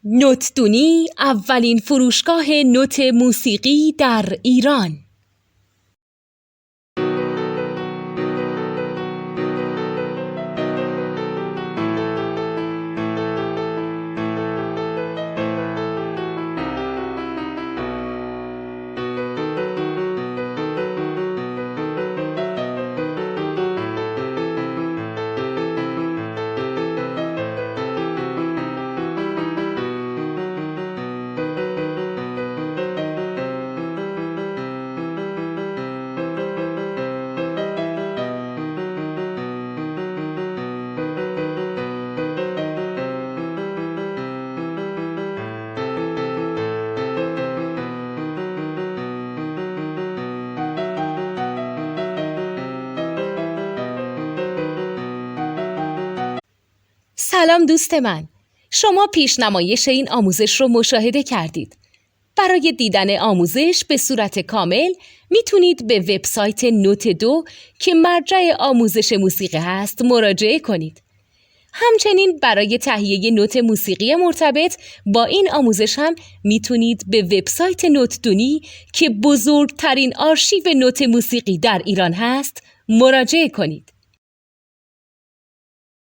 نوتدونی اولین فروشگاه نوت موسیقی در ایران. سلام دوست من، شما پیشنمایش این آموزش رو مشاهده کردید. برای دیدن آموزش به صورت کامل میتونید به وبسایت نوت2 که مرجع آموزش موسیقی هست مراجعه کنید. همچنین برای تهیه نوت موسیقی مرتبط با این آموزش هم میتونید به وبسایت نوتدونی که بزرگترین آرشیو نوت موسیقی در ایران هست مراجعه کنید.